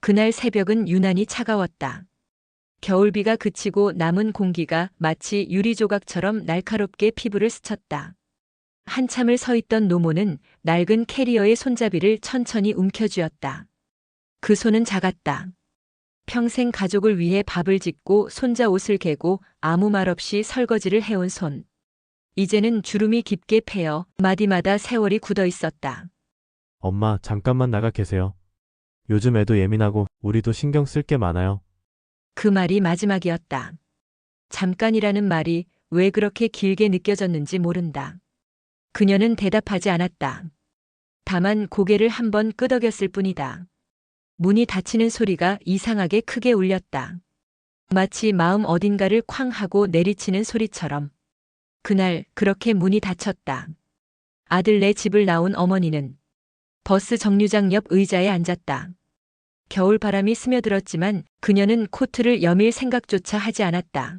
그날 새벽은 유난히 차가웠다. 겨울비가 그치고 남은 공기가 마치 유리조각처럼 날카롭게 피부를 스쳤다. 한참을 서 있던 노모는 낡은 캐리어의 손잡이를 천천히 움켜쥐었다. 그 손은 작았다. 평생 가족을 위해 밥을 짓고 손자 옷을 개고 아무 말 없이 설거지를 해온 손. 이제는 주름이 깊게 패여 마디마다 세월이 굳어 있었다. 엄마, 잠깐만 나가 계세요. 요즘 애도 예민하고 우리도 신경 쓸 게 많아요. 그 말이 마지막이었다. 잠깐이라는 말이 왜 그렇게 길게 느껴졌는지 모른다. 그녀는 대답하지 않았다. 다만 고개를 한번 끄덕였을 뿐이다. 문이 닫히는 소리가 이상하게 크게 울렸다. 마치 마음 어딘가를 쾅 하고 내리치는 소리처럼. 그날 그렇게 문이 닫혔다. 아들네 집을 나온 어머니는 버스 정류장 옆 의자에 앉았다. 겨울 바람이 스며들었지만 그녀는 코트를 여밀 생각조차 하지 않았다.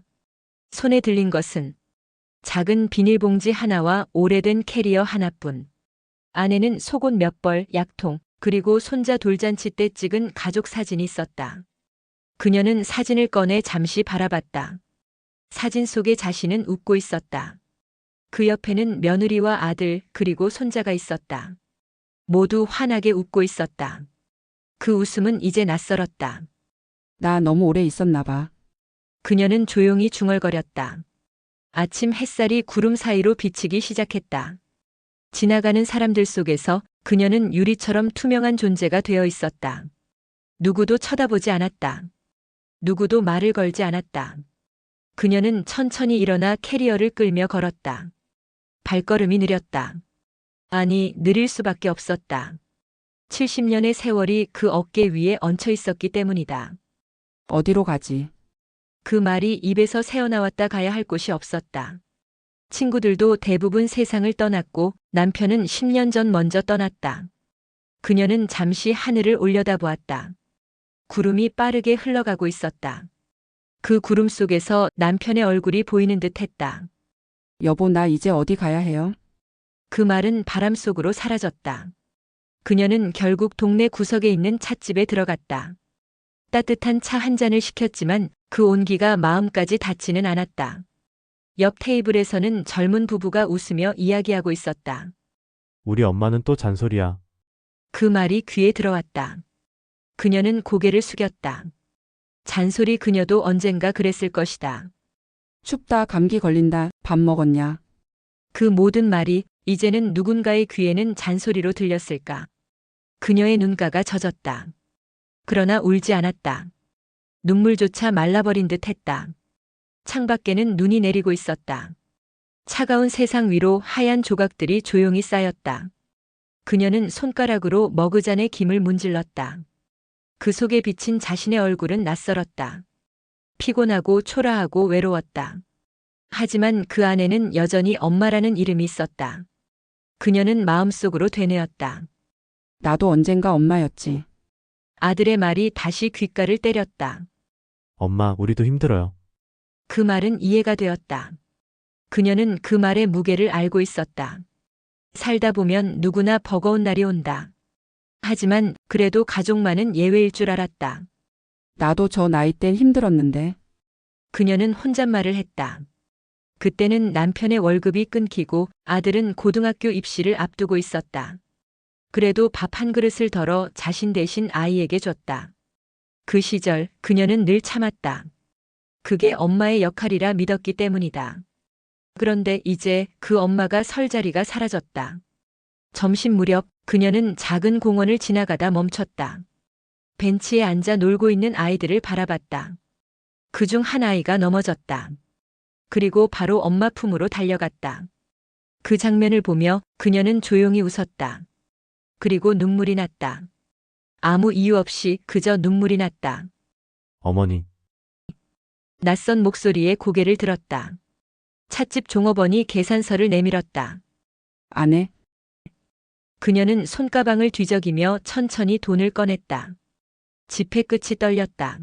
손에 들린 것은 작은 비닐봉지 하나와 오래된 캐리어 하나뿐. 안에는 속옷 몇 벌, 약통, 그리고 손자 돌잔치 때 찍은 가족 사진이 있었다. 그녀는 사진을 꺼내 잠시 바라봤다. 사진 속의 자신은 웃고 있었다. 그 옆에는 며느리와 아들 그리고 손자가 있었다. 모두 환하게 웃고 있었다. 그 웃음은 이제 낯설었다. 나 너무 오래 있었나 봐. 그녀는 조용히 중얼거렸다. 아침 햇살이 구름 사이로 비치기 시작했다. 지나가는 사람들 속에서 그녀는 유리처럼 투명한 존재가 되어 있었다. 누구도 쳐다보지 않았다. 누구도 말을 걸지 않았다. 그녀는 천천히 일어나 캐리어를 끌며 걸었다. 발걸음이 느렸다. 아니, 느릴 수밖에 없었다. 70년의 세월이 그 어깨 위에 얹혀 있었기 때문이다. 어디로 가지? 그 말이 입에서 새어나왔다. 가야 할 곳이 없었다. 친구들도 대부분 세상을 떠났고 남편은 10년 전 먼저 떠났다. 그녀는 잠시 하늘을 올려다보았다. 구름이 빠르게 흘러가고 있었다. 그 구름 속에서 남편의 얼굴이 보이는 듯 했다. 여보, 나 이제 어디 가야 해요? 그 말은 바람 속으로 사라졌다. 그녀는 결국 동네 구석에 있는 찻집에 들어갔다. 따뜻한 차 한 잔을 시켰지만 그 온기가 마음까지 닿지는 않았다. 옆 테이블에서는 젊은 부부가 웃으며 이야기하고 있었다. 우리 엄마는 또 잔소리야. 그 말이 귀에 들어왔다. 그녀는 고개를 숙였다. 잔소리 그녀도 언젠가 그랬을 것이다. 춥다, 감기 걸린다, 밥 먹었냐? 그 모든 말이 이제는 누군가의 귀에는 잔소리로 들렸을까. 그녀의 눈가가 젖었다. 그러나 울지 않았다. 눈물조차 말라버린 듯 했다. 창밖에는 눈이 내리고 있었다. 차가운 세상 위로 하얀 조각들이 조용히 쌓였다. 그녀는 손가락으로 머그잔의 김을 문질렀다. 그 속에 비친 자신의 얼굴은 낯설었다. 피곤하고 초라하고 외로웠다. 하지만 그 안에는 여전히 엄마라는 이름이 있었다. 그녀는 마음속으로 되뇌었다. 나도 언젠가 엄마였지. 아들의 말이 다시 귓가를 때렸다. 엄마, 우리도 힘들어요. 그 말은 이해가 되었다. 그녀는 그 말의 무게를 알고 있었다. 살다 보면 누구나 버거운 날이 온다. 하지만 그래도 가족만은 예외일 줄 알았다. 나도 저 나이 땐 힘들었는데. 그녀는 혼잣말을 했다. 그때는 남편의 월급이 끊기고 아들은 고등학교 입시를 앞두고 있었다. 그래도 밥 한 그릇을 덜어 자신 대신 아이에게 줬다. 그 시절 그녀는 늘 참았다. 그게 엄마의 역할이라 믿었기 때문이다. 그런데 이제 그 엄마가 설 자리가 사라졌다. 점심 무렵 그녀는 작은 공원을 지나가다 멈췄다. 벤치에 앉아 놀고 있는 아이들을 바라봤다. 그중 한 아이가 넘어졌다. 그리고 바로 엄마 품으로 달려갔다. 그 장면을 보며 그녀는 조용히 웃었다. 그리고 눈물이 났다. 아무 이유 없이 그저 눈물이 났다. 어머니, 낯선 목소리에 고개를 들었다. 찻집 종업원이 계산서를 내밀었다. 안 해? 그녀는 손가방을 뒤적이며 천천히 돈을 꺼냈다. 지폐 끝이 떨렸다.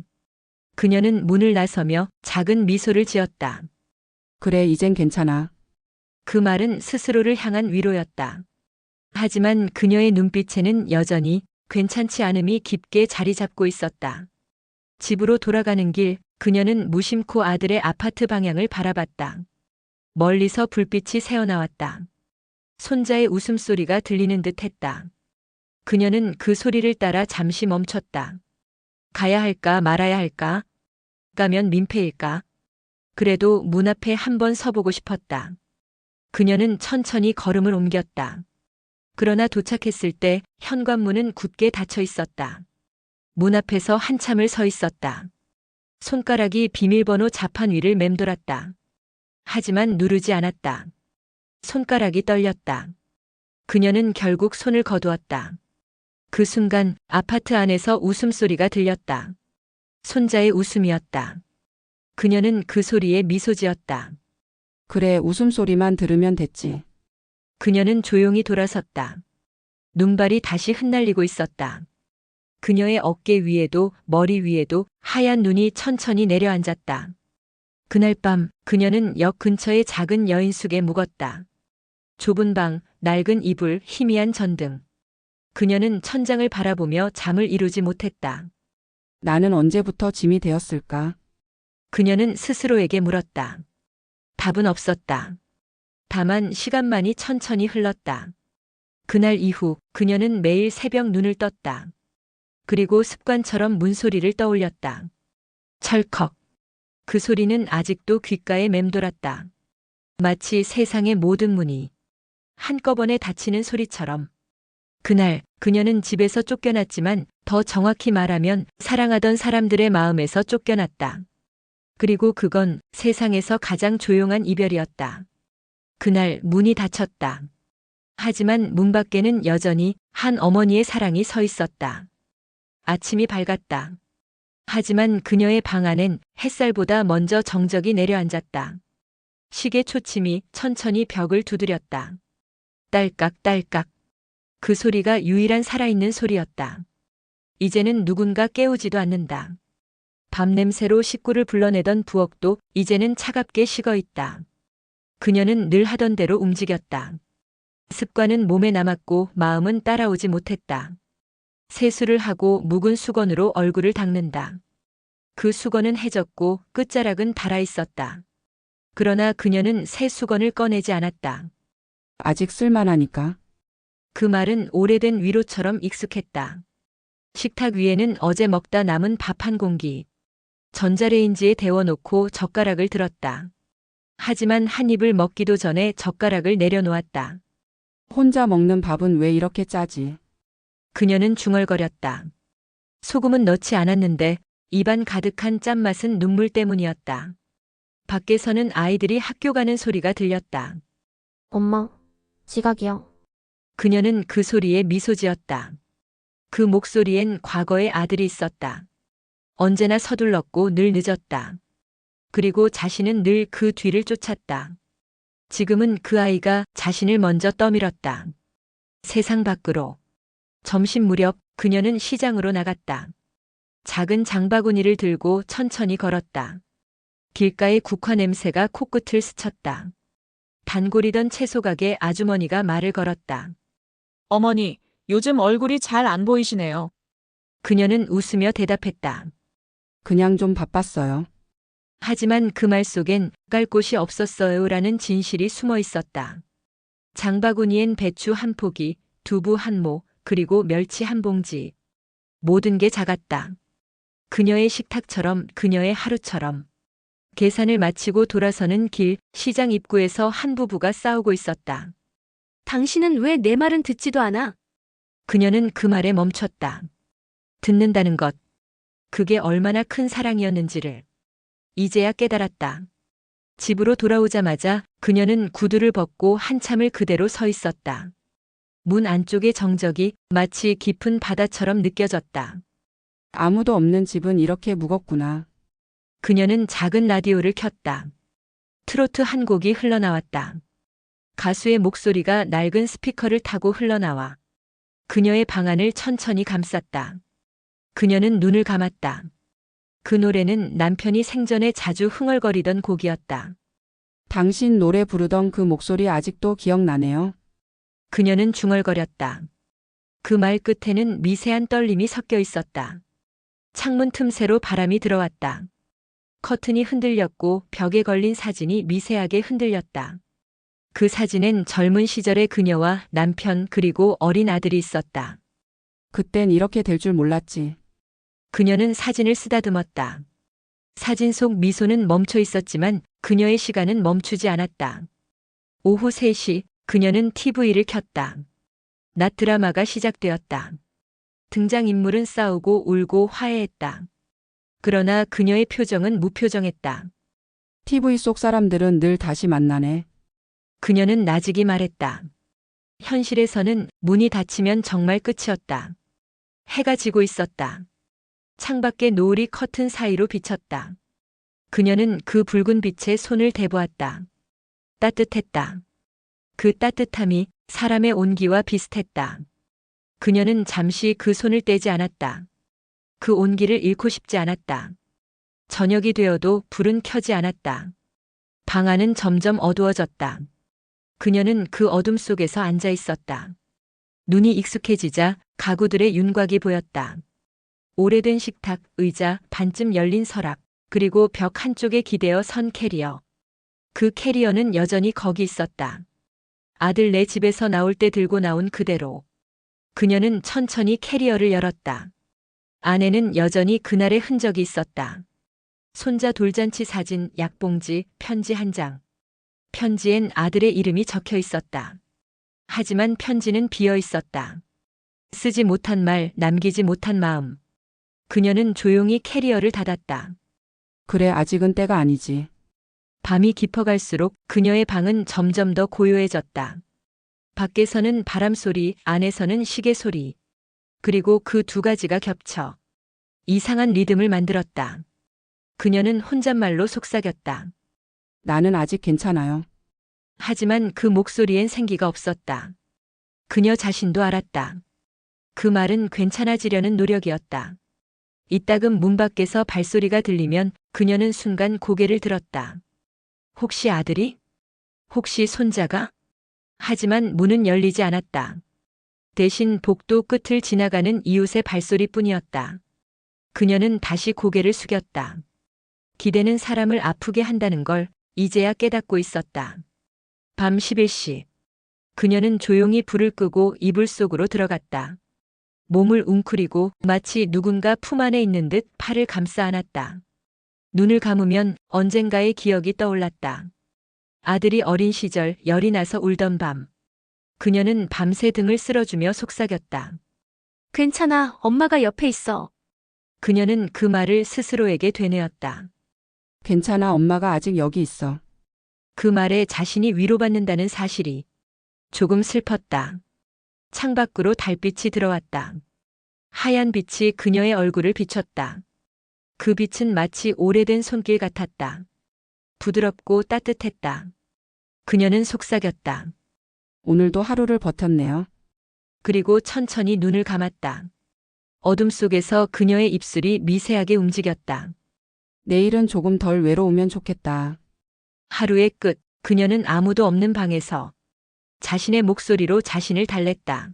그녀는 문을 나서며 작은 미소를 지었다. 그래, 이젠 괜찮아. 그 말은 스스로를 향한 위로였다. 하지만 그녀의 눈빛에는 여전히 괜찮지 않음이 깊게 자리 잡고 있었다. 집으로 돌아가는 길, 그녀는 무심코 아들의 아파트 방향을 바라봤다. 멀리서 불빛이 새어나왔다. 손자의 웃음소리가 들리는 듯 했다. 그녀는 그 소리를 따라 잠시 멈췄다. 가야 할까 말아야 할까? 가면 민폐일까? 그래도 문 앞에 한번 서보고 싶었다. 그녀는 천천히 걸음을 옮겼다. 그러나 도착했을 때 현관문은 굳게 닫혀 있었다. 문 앞에서 한참을 서 있었다. 손가락이 비밀번호 자판 위를 맴돌았다. 하지만 누르지 않았다. 손가락이 떨렸다. 그녀는 결국 손을 거두었다. 그 순간 아파트 안에서 웃음소리가 들렸다. 손자의 웃음이었다. 그녀는 그 소리에 미소 지었다. 그래, 웃음소리만 들으면 됐지. 그녀는 조용히 돌아섰다. 눈발이 다시 흩날리고 있었다. 그녀의 어깨 위에도 머리 위에도 하얀 눈이 천천히 내려앉았다. 그날 밤 그녀는 역 근처의 작은 여인숙에 묵었다. 좁은 방, 낡은 이불, 희미한 전등. 그녀는 천장을 바라보며 잠을 이루지 못했다. 나는 언제부터 짐이 되었을까? 그녀는 스스로에게 물었다. 답은 없었다. 다만 시간만이 천천히 흘렀다. 그날 이후 그녀는 매일 새벽 눈을 떴다. 그리고 습관처럼 문소리를 떠올렸다. 철컥. 그 소리는 아직도 귓가에 맴돌았다. 마치 세상의 모든 문이 한꺼번에 닫히는 소리처럼. 그날 그녀는 집에서 쫓겨났지만 더 정확히 말하면 사랑하던 사람들의 마음에서 쫓겨났다. 그리고 그건 세상에서 가장 조용한 이별이었다. 그날 문이 닫혔다. 하지만 문 밖에는 여전히 한 어머니의 사랑이 서 있었다. 아침이 밝았다. 하지만 그녀의 방 안엔 햇살보다 먼저 정적이 내려앉았다. 시계 초침이 천천히 벽을 두드렸다. 딸깍딸깍. 그 소리가 유일한 살아있는 소리였다. 이제는 누군가 깨우지도 않는다. 밤 냄새로 식구를 불러내던 부엌도 이제는 차갑게 식어 있다. 그녀는 늘 하던 대로 움직였다. 습관은 몸에 남았고 마음은 따라오지 못했다. 세수를 하고 묵은 수건으로 얼굴을 닦는다. 그 수건은 해졌고 끝자락은 닳아 있었다. 그러나 그녀는 새 수건을 꺼내지 않았다. 아직 쓸만하니까. 그 말은 오래된 위로처럼 익숙했다. 식탁 위에는 어제 먹다 남은 밥 한 공기. 전자레인지에 데워놓고 젓가락을 들었다. 하지만 한 입을 먹기도 전에 젓가락을 내려놓았다. 혼자 먹는 밥은 왜 이렇게 짜지? 그녀는 중얼거렸다. 소금은 넣지 않았는데 입안 가득한 짠맛은 눈물 때문이었다. 밖에서는 아이들이 학교 가는 소리가 들렸다. 엄마, 지각이야. 그녀는 그 소리에 미소 지었다. 그 목소리엔 과거의 아들이 있었다. 언제나 서둘렀고 늘 늦었다. 그리고 자신은 늘 그 뒤를 쫓았다. 지금은 그 아이가 자신을 먼저 떠밀었다. 세상 밖으로. 점심 무렵 그녀는 시장으로 나갔다. 작은 장바구니를 들고 천천히 걸었다. 길가의 국화 냄새가 코끝을 스쳤다. 단골이던 채소 가게 아주머니가 말을 걸었다. 어머니, 요즘 얼굴이 잘 안 보이시네요. 그녀는 웃으며 대답했다. 그냥 좀 바빴어요. 하지만 그 말 속엔 갈 곳이 없었어요라는 진실이 숨어 있었다. 장바구니엔 배추 한 포기, 두부 한 모, 그리고 멸치 한 봉지. 모든 게 작았다. 그녀의 식탁처럼, 그녀의 하루처럼. 계산을 마치고 돌아서는 길, 시장 입구에서 한 부부가 싸우고 있었다. 당신은 왜 내 말은 듣지도 않아? 그녀는 그 말에 멈췄다. 듣는다는 것. 그게 얼마나 큰 사랑이었는지를 이제야 깨달았다. 집으로 돌아오자마자 그녀는 구두를 벗고 한참을 그대로 서 있었다. 문 안쪽의 정적이 마치 깊은 바다처럼 느껴졌다. 아무도 없는 집은 이렇게 무겁구나. 그녀는 작은 라디오를 켰다. 트로트 한 곡이 흘러나왔다. 가수의 목소리가 낡은 스피커를 타고 흘러나와 그녀의 방안을 천천히 감쌌다. 그녀는 눈을 감았다. 그 노래는 남편이 생전에 자주 흥얼거리던 곡이었다. 당신 노래 부르던 그 목소리 아직도 기억나네요. 그녀는 중얼거렸다. 그 말 끝에는 미세한 떨림이 섞여 있었다. 창문 틈새로 바람이 들어왔다. 커튼이 흔들렸고 벽에 걸린 사진이 미세하게 흔들렸다. 그 사진엔 젊은 시절의 그녀와 남편 그리고 어린 아들이 있었다. 그땐 이렇게 될 줄 몰랐지. 그녀는 사진을 쓰다듬었다. 사진 속 미소는 멈춰 있었지만 그녀의 시간은 멈추지 않았다. 오후 3시 그녀는 TV를 켰다. 낮 드라마가 시작되었다. 등장인물은 싸우고 울고 화해했다. 그러나 그녀의 표정은 무표정했다. TV 속 사람들은 늘 다시 만나네. 그녀는 나직이 말했다. 현실에서는 문이 닫히면 정말 끝이었다. 해가 지고 있었다. 창밖에 노을이 커튼 사이로 비쳤다. 그녀는 그 붉은 빛에 손을 대보았다. 따뜻했다. 그 따뜻함이 사람의 온기와 비슷했다. 그녀는 잠시 그 손을 떼지 않았다. 그 온기를 잃고 싶지 않았다. 저녁이 되어도 불은 켜지 않았다. 방 안은 점점 어두워졌다. 그녀는 그 어둠 속에서 앉아 있었다. 눈이 익숙해지자 가구들의 윤곽이 보였다. 오래된 식탁, 의자, 반쯤 열린 서랍, 그리고 벽 한쪽에 기대어 선 캐리어. 그 캐리어는 여전히 거기 있었다. 아들 내 집에서 나올 때 들고 나온 그대로. 그녀는 천천히 캐리어를 열었다. 안에는 여전히 그날의 흔적이 있었다. 손자 돌잔치 사진, 약봉지, 편지 한 장. 편지엔 아들의 이름이 적혀 있었다. 하지만 편지는 비어 있었다. 쓰지 못한 말, 남기지 못한 마음. 그녀는 조용히 캐리어를 닫았다. 그래, 아직은 때가 아니지. 밤이 깊어갈수록 그녀의 방은 점점 더 고요해졌다. 밖에서는 바람 소리, 안에서는 시계 소리. 그리고 그 두 가지가 겹쳐 이상한 리듬을 만들었다. 그녀는 혼잣말로 속삭였다. 나는 아직 괜찮아요. 하지만 그 목소리엔 생기가 없었다. 그녀 자신도 알았다. 그 말은 괜찮아지려는 노력이었다. 이따금 문 밖에서 발소리가 들리면 그녀는 순간 고개를 들었다. 혹시 아들이? 혹시 손자가? 하지만 문은 열리지 않았다. 대신 복도 끝을 지나가는 이웃의 발소리뿐이었다. 그녀는 다시 고개를 숙였다. 기대는 사람을 아프게 한다는 걸 이제야 깨닫고 있었다. 밤 11시. 그녀는 조용히 불을 끄고 이불 속으로 들어갔다. 몸을 웅크리고 마치 누군가 품 안에 있는 듯 팔을 감싸 안았다. 눈을 감으면 언젠가의 기억이 떠올랐다. 아들이 어린 시절 열이 나서 울던 밤. 그녀는 밤새 등을 쓸어주며 속삭였다. 괜찮아, 엄마가 옆에 있어. 그녀는 그 말을 스스로에게 되뇌었다. 괜찮아, 엄마가 아직 여기 있어. 그 말에 자신이 위로받는다는 사실이 조금 슬펐다. 창밖으로 달빛이 들어왔다. 하얀 빛이 그녀의 얼굴을 비췄다. 그 빛은 마치 오래된 손길 같았다. 부드럽고 따뜻했다. 그녀는 속삭였다. 오늘도 하루를 버텼네요. 그리고 천천히 눈을 감았다. 어둠 속에서 그녀의 입술이 미세하게 움직였다. 내일은 조금 덜 외로우면 좋겠다. 하루의 끝, 그녀는 아무도 없는 방에서 자신의 목소리로 자신을 달랬다.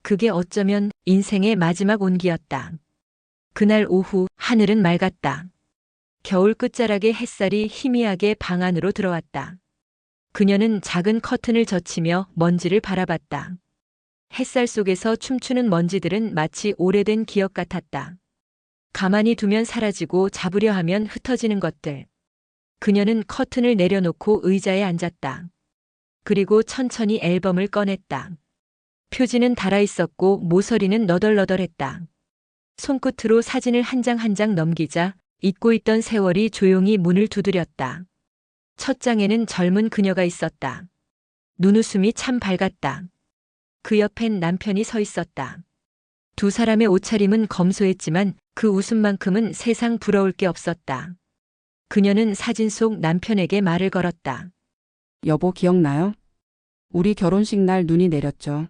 그게 어쩌면 인생의 마지막 온기였다. 그날 오후 하늘은 맑았다. 겨울 끝자락의 햇살이 희미하게 방 안으로 들어왔다. 그녀는 작은 커튼을 젖히며 먼지를 바라봤다. 햇살 속에서 춤추는 먼지들은 마치 오래된 기억 같았다. 가만히 두면 사라지고 잡으려 하면 흩어지는 것들. 그녀는 커튼을 내려놓고 의자에 앉았다. 그리고 천천히 앨범을 꺼냈다. 표지는 달아있었고 모서리는 너덜너덜했다. 손끝으로 사진을 한 장 한 장 넘기자 잊고 있던 세월이 조용히 문을 두드렸다. 첫 장에는 젊은 그녀가 있었다. 눈웃음이 참 밝았다. 그 옆엔 남편이 서 있었다. 두 사람의 옷차림은 검소했지만 그 웃음만큼은 세상 부러울 게 없었다. 그녀는 사진 속 남편에게 말을 걸었다. 여보, 기억나요? 우리 결혼식 날 눈이 내렸죠.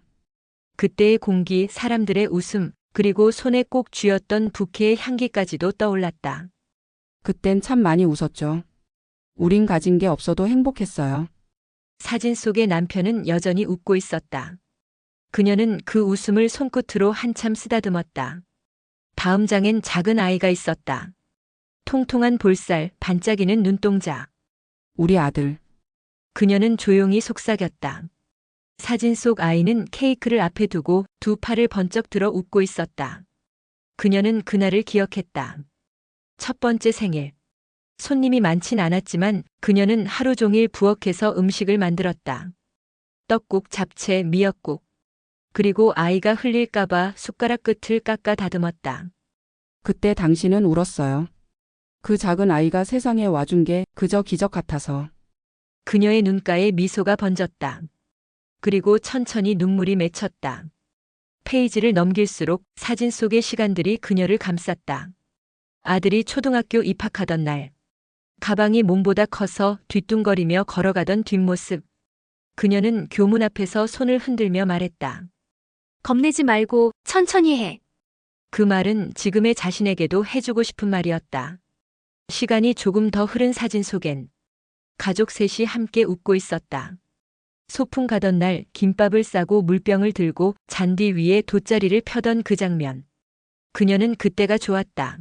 그때의 공기, 사람들의 웃음, 그리고 손에 꼭 쥐었던 부케의 향기까지도 떠올랐다. 그땐 참 많이 웃었죠. 우린 가진 게 없어도 행복했어요. 사진 속의 남편은 여전히 웃고 있었다. 그녀는 그 웃음을 손끝으로 한참 쓰다듬었다. 다음 장엔 작은 아이가 있었다. 통통한 볼살, 반짝이는 눈동자. 우리 아들. 그녀는 조용히 속삭였다. 사진 속 아이는 케이크를 앞에 두고 두 팔을 번쩍 들어 웃고 있었다. 그녀는 그날을 기억했다. 첫 번째 생일. 손님이 많진 않았지만 그녀는 하루 종일 부엌에서 음식을 만들었다. 떡국, 잡채, 미역국. 그리고 아이가 흘릴까봐 숟가락 끝을 깎아 다듬었다. 그때 당신은 울었어요. 그 작은 아이가 세상에 와준 게 그저 기적 같아서. 그녀의 눈가에 미소가 번졌다. 그리고 천천히 눈물이 맺혔다. 페이지를 넘길수록 사진 속의 시간들이 그녀를 감쌌다. 아들이 초등학교 입학하던 날. 가방이 몸보다 커서 뒤뚱거리며 걸어가던 뒷모습. 그녀는 교문 앞에서 손을 흔들며 말했다. 겁내지 말고 천천히 해. 그 말은 지금의 자신에게도 해주고 싶은 말이었다. 시간이 조금 더 흐른 사진 속엔 가족 셋이 함께 웃고 있었다. 소풍 가던 날 김밥을 싸고 물병을 들고 잔디 위에 돗자리를 펴던 그 장면. 그녀는 그때가 좋았다.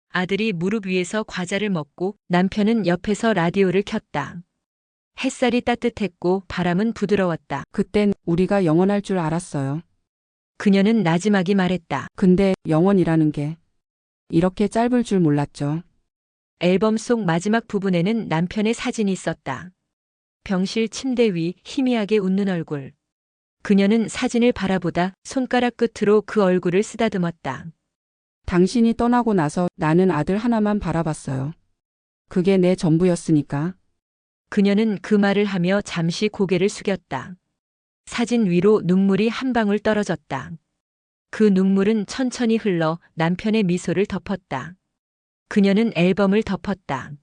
아들이 무릎 위에서 과자를 먹고 남편은 옆에서 라디오를 켰다. 햇살이 따뜻했고 바람은 부드러웠다. 그땐 우리가 영원할 줄 알았어요. 그녀는 나지막이 말했다. 근데 영원이라는 게 이렇게 짧을 줄 몰랐죠. 앨범 속 마지막 부분에는 남편의 사진이 있었다. 병실 침대 위 희미하게 웃는 얼굴. 그녀는 사진을 바라보다 손가락 끝으로 그 얼굴을 쓰다듬었다. 당신이 떠나고 나서 나는 아들 하나만 바라봤어요. 그게 내 전부였으니까. 그녀는 그 말을 하며 잠시 고개를 숙였다. 사진 위로 눈물이 한 방울 떨어졌다. 그 눈물은 천천히 흘러 남편의 미소를 덮었다. 그녀는 앨범을 덮었다.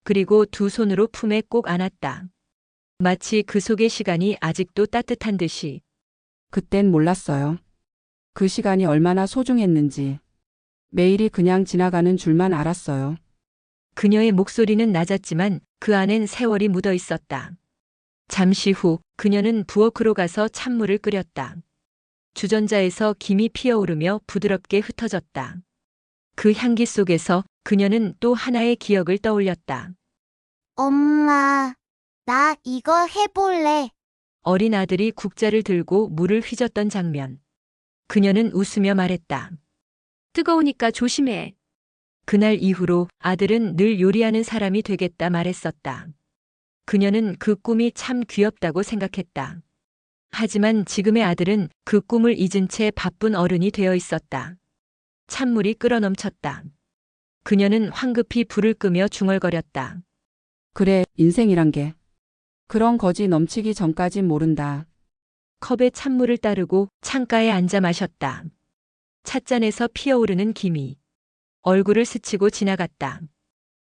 그리고 두 손으로 품에 꼭 안았다. 마치 그 속의 시간이 아직도 따뜻한 듯이. 그땐 몰랐어요. 그 시간이 얼마나 소중했는지. 매일이 그냥 지나가는 줄만 알았어요. 그녀의 목소리는 낮았지만 그 안엔 세월이 묻어 있었다. 잠시 후 그녀는 부엌으로 가서 찬물을 끓였다. 주전자에서 김이 피어오르며 부드럽게 흩어졌다. 그 향기 속에서 그녀는 또 하나의 기억을 떠올렸다. 엄마, 나 이거 해볼래. 어린 아들이 국자를 들고 물을 휘젓던 장면. 그녀는 웃으며 말했다. 뜨거우니까 조심해. 그날 이후로 아들은 늘 요리하는 사람이 되겠다 말했었다. 그녀는 그 꿈이 참 귀엽다고 생각했다. 하지만 지금의 아들은 그 꿈을 잊은 채 바쁜 어른이 되어 있었다. 찬물이 끓어넘쳤다. 그녀는 황급히 불을 끄며 중얼거렸다. 그래, 인생이란 게. 그런 거지 넘치기 전까진 모른다. 컵에 찬물을 따르고 창가에 앉아 마셨다. 찻잔에서 피어오르는 김이 얼굴을 스치고 지나갔다.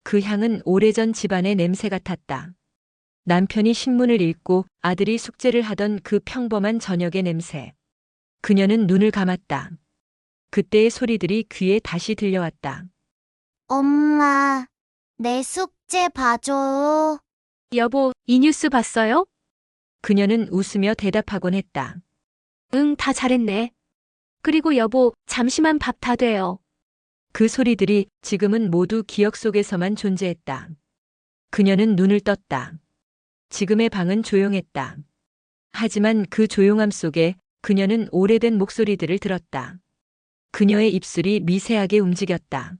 그 향은 오래전 집안의 냄새 같았다. 남편이 신문을 읽고 아들이 숙제를 하던 그 평범한 저녁의 냄새. 그녀는 눈을 감았다. 그때의 소리들이 귀에 다시 들려왔다. 엄마, 내 숙제 봐줘. 여보, 이 뉴스 봤어요? 그녀는 웃으며 대답하곤 했다. 응, 다 잘했네. 그리고 여보, 잠시만 밥 다 돼요. 그 소리들이 지금은 모두 기억 속에서만 존재했다. 그녀는 눈을 떴다. 지금의 방은 조용했다. 하지만 그 조용함 속에 그녀는 오래된 목소리들을 들었다. 그녀의 입술이 미세하게 움직였다.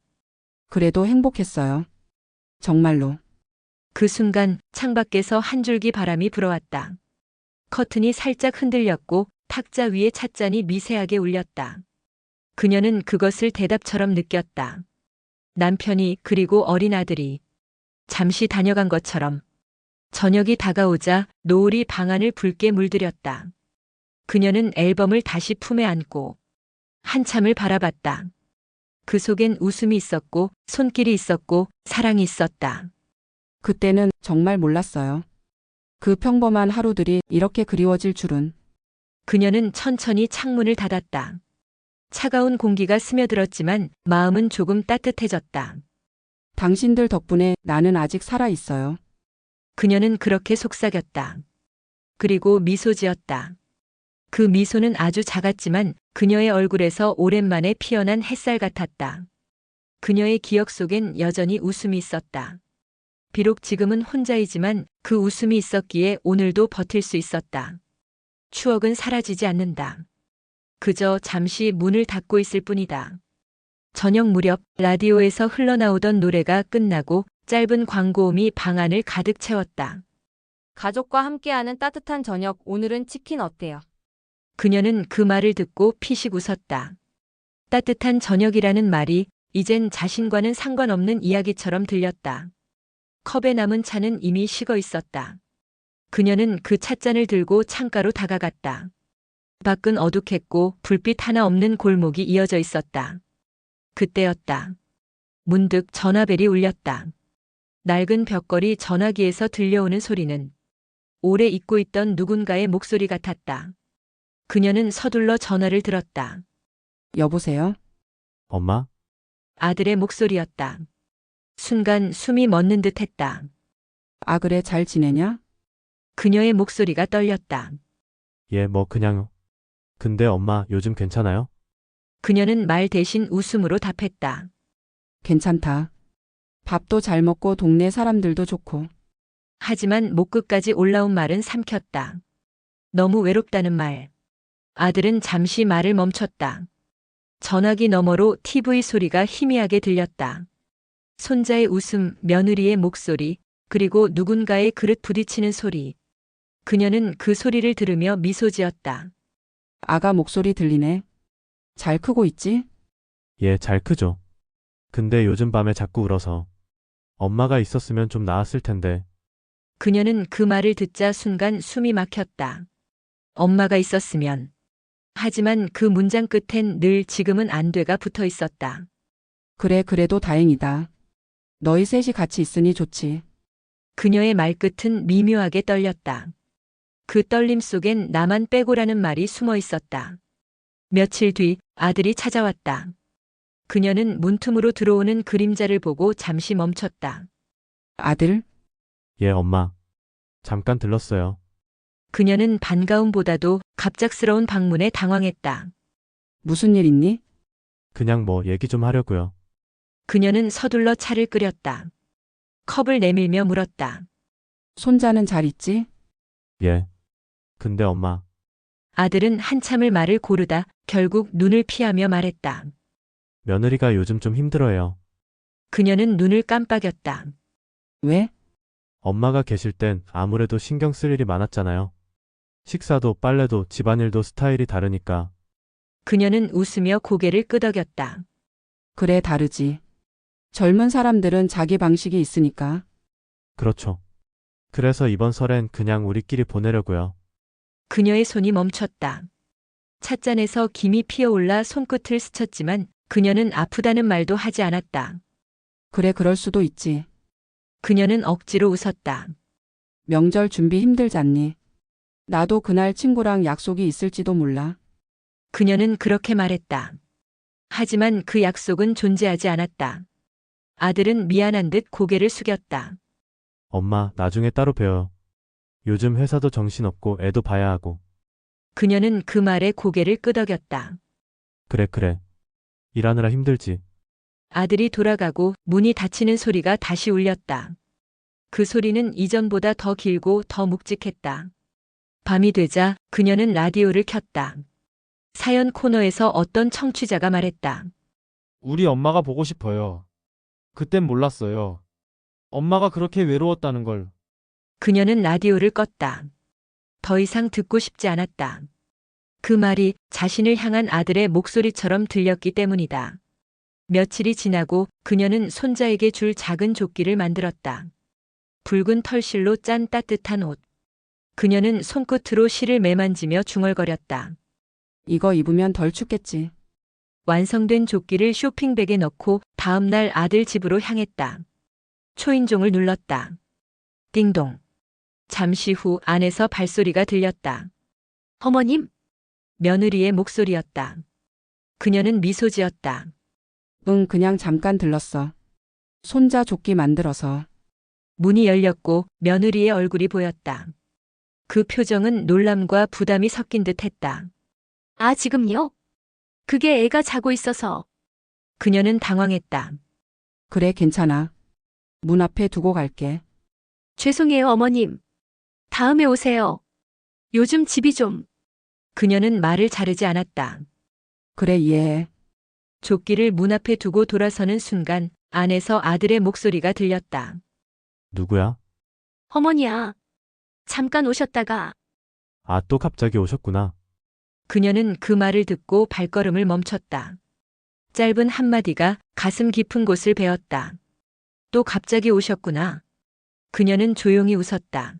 그래도 행복했어요. 정말로. 그 순간 창밖에서 한 줄기 바람이 불어왔다. 커튼이 살짝 흔들렸고 탁자 위에 찻잔이 미세하게 울렸다. 그녀는 그것을 대답처럼 느꼈다. 남편이 그리고 어린 아들이 잠시 다녀간 것처럼. 저녁이 다가오자 노을이 방 안을 붉게 물들였다. 그녀는 앨범을 다시 품에 안고 한참을 바라봤다. 그 속엔 웃음이 있었고 손길이 있었고 사랑이 있었다. 그때는 정말 몰랐어요. 그 평범한 하루들이 이렇게 그리워질 줄은. 그녀는 천천히 창문을 닫았다. 차가운 공기가 스며들었지만 마음은 조금 따뜻해졌다. 당신들 덕분에 나는 아직 살아 있어요. 그녀는 그렇게 속삭였다. 그리고 미소 지었다. 그 미소는 아주 작았지만 그녀의 얼굴에서 오랜만에 피어난 햇살 같았다. 그녀의 기억 속엔 여전히 웃음이 있었다. 비록 지금은 혼자이지만 그 웃음이 있었기에 오늘도 버틸 수 있었다. 추억은 사라지지 않는다. 그저 잠시 문을 닫고 있을 뿐이다. 저녁 무렵 라디오에서 흘러나오던 노래가 끝나고 짧은 광고음이 방 안을 가득 채웠다. 가족과 함께하는 따뜻한 저녁, 오늘은 치킨 어때요? 그녀는 그 말을 듣고 피식 웃었다. 따뜻한 저녁이라는 말이 이젠 자신과는 상관없는 이야기처럼 들렸다. 컵에 남은 차는 이미 식어 있었다. 그녀는 그 찻잔을 들고 창가로 다가갔다. 밖은 어둑했고 불빛 하나 없는 골목이 이어져 있었다. 그때였다. 문득 전화벨이 울렸다. 낡은 벽걸이 전화기에서 들려오는 소리는 오래 잊고 있던 누군가의 목소리 같았다. 그녀는 서둘러 전화를 들었다. 여보세요? 엄마? 아들의 목소리였다. 순간 숨이 멎는 듯 했다. 아, 그래, 잘 지내냐? 그녀의 목소리가 떨렸다. 예, 뭐 그냥. 근데 엄마 요즘 괜찮아요? 그녀는 말 대신 웃음으로 답했다. 괜찮다. 밥도 잘 먹고 동네 사람들도 좋고. 하지만 목 끝까지 올라온 말은 삼켰다. 너무 외롭다는 말. 아들은 잠시 말을 멈췄다. 전화기 너머로 TV 소리가 희미하게 들렸다. 손자의 웃음, 며느리의 목소리, 그리고 누군가의 그릇 부딪히는 소리. 그녀는 그 소리를 들으며 미소 지었다. 아가 목소리 들리네. 잘 크고 있지? 예, 잘 크죠. 근데 요즘 밤에 자꾸 울어서. 엄마가 있었으면 좀 나았을 텐데. 그녀는 그 말을 듣자 순간 숨이 막혔다. 엄마가 있었으면. 하지만 그 문장 끝엔 늘 지금은 안 돼가 붙어 있었다. 그래, 그래도 다행이다. 너희 셋이 같이 있으니 좋지. 그녀의 말끝은 미묘하게 떨렸다. 그 떨림 속엔 나만 빼고라는 말이 숨어 있었다. 며칠 뒤 아들이 찾아왔다. 그녀는 문틈으로 들어오는 그림자를 보고 잠시 멈췄다. 아들? 예, 엄마. 잠깐 들렀어요. 그녀는 반가움보다도 갑작스러운 방문에 당황했다. 무슨 일 있니? 그냥 뭐 얘기 좀 하려고요. 그녀는 서둘러 차를 끓였다. 컵을 내밀며 물었다. 손자는 잘 있지? 예. 근데 엄마, 아들은 한참을 말을 고르다 결국 눈을 피하며 말했다. 며느리가 요즘 좀 힘들어해요. 그녀는 눈을 깜빡였다. 왜? 엄마가 계실 땐 아무래도 신경 쓸 일이 많았잖아요. 식사도 빨래도 집안일도 스타일이 다르니까. 그녀는 웃으며 고개를 끄덕였다. 그래, 다르지. 젊은 사람들은 자기 방식이 있으니까. 그렇죠. 그래서 이번 설엔 그냥 우리끼리 보내려고요. 그녀의 손이 멈췄다. 찻잔에서 김이 피어올라 손끝을 스쳤지만 그녀는 아프다는 말도 하지 않았다. 그래, 그럴 수도 있지. 그녀는 억지로 웃었다. 명절 준비 힘들잖니. 나도 그날 친구랑 약속이 있을지도 몰라. 그녀는 그렇게 말했다. 하지만 그 약속은 존재하지 않았다. 아들은 미안한 듯 고개를 숙였다. 엄마, 나중에 따로 봬요. 요즘 회사도 정신없고 애도 봐야 하고. 그녀는 그 말에 고개를 끄덕였다. 그래. 일하느라 힘들지. 아들이 돌아가고 문이 닫히는 소리가 다시 울렸다. 그 소리는 이전보다 더 길고 더 묵직했다. 밤이 되자 그녀는 라디오를 켰다. 사연 코너에서 어떤 청취자가 말했다. 우리 엄마가 보고 싶어요. 그땐 몰랐어요. 엄마가 그렇게 외로웠다는 걸. 그녀는 라디오를 껐다. 더 이상 듣고 싶지 않았다. 그 말이 자신을 향한 아들의 목소리처럼 들렸기 때문이다. 며칠이 지나고 그녀는 손자에게 줄 작은 조끼를 만들었다. 붉은 털실로 짠 따뜻한 옷. 그녀는 손끝으로 실을 매만지며 중얼거렸다. 이거 입으면 덜 춥겠지. 완성된 조끼를 쇼핑백에 넣고 다음 날 아들 집으로 향했다. 초인종을 눌렀다. 띵동. 잠시 후 안에서 발소리가 들렸다. 어머님, 며느리의 목소리였다. 그녀는 미소 지었다. 응, 그냥 잠깐 들렀어. 손자 조끼 만들어서. 문이 열렸고 며느리의 얼굴이 보였다. 그 표정은 놀람과 부담이 섞인 듯 했다. 아, 지금요? 그게 애가 자고 있어서. 그녀는 당황했다. 그래, 괜찮아. 문 앞에 두고 갈게. 죄송해요, 어머님. 다음에 오세요. 요즘 집이 좀. 그녀는 말을 자르지 않았다. 그래, 이해해. 조끼를 문 앞에 두고 돌아서는 순간 안에서 아들의 목소리가 들렸다. 누구야? 어머니야. 잠깐 오셨다가. 아, 또 갑자기 오셨구나. 그녀는 그 말을 듣고 발걸음을 멈췄다. 짧은 한마디가 가슴 깊은 곳을 베었다. 또 갑자기 오셨구나. 그녀는 조용히 웃었다.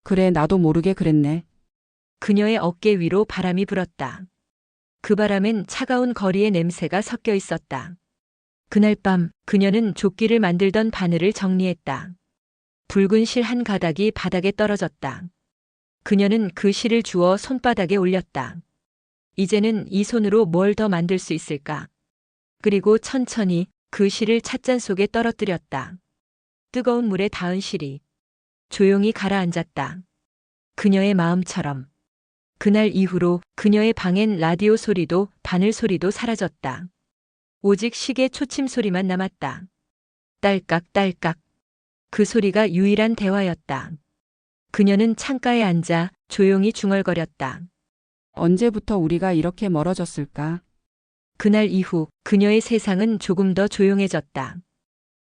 그래, 나도 모르게 그랬네. 그녀의 어깨 위로 바람이 불었다. 그 바람엔 차가운 거리의 냄새가 섞여 있었다. 그날 밤 그녀는 조끼를 만들던 바늘을 정리했다. 붉은 실 한 가닥이 바닥에 떨어졌다. 그녀는 그 실을 주워 손바닥에 올렸다. 이제는 이 손으로 뭘 더 만들 수 있을까? 그리고 천천히 그 실을 찻잔 속에 떨어뜨렸다. 뜨거운 물에 닿은 실이 조용히 가라앉았다. 그녀의 마음처럼. 그날 이후로 그녀의 방엔 라디오 소리도 바늘 소리도 사라졌다. 오직 시계 초침 소리만 남았다. 딸깍딸깍. 그 소리가 유일한 대화였다. 그녀는 창가에 앉아 조용히 중얼거렸다. 언제부터 우리가 이렇게 멀어졌을까? 그날 이후 그녀의 세상은 조금 더 조용해졌다.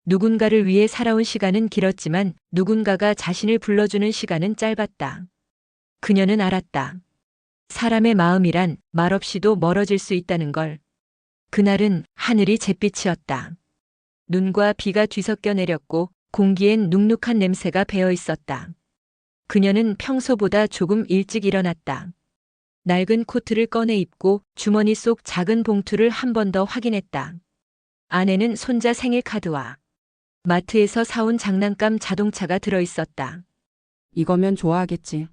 누군가를 위해 살아온 시간은 길었지만 누군가가 자신을 불러주는 시간은 짧았다. 그녀는 알았다. 사람의 마음이란 말없이도 멀어질 수 있다는 걸. 그날은 하늘이 잿빛이었다. 눈과 비가 뒤섞여 내렸고 공기엔 눅눅한 냄새가 배어 있었다. 그녀는 평소보다 조금 일찍 일어났다. 낡은 코트를 꺼내 입고 주머니 속 작은 봉투를 한 번 더 확인했다. 안에는 손자 생일 카드와 마트에서 사온 장난감 자동차가 들어 있었다. 이거면 좋아하겠지.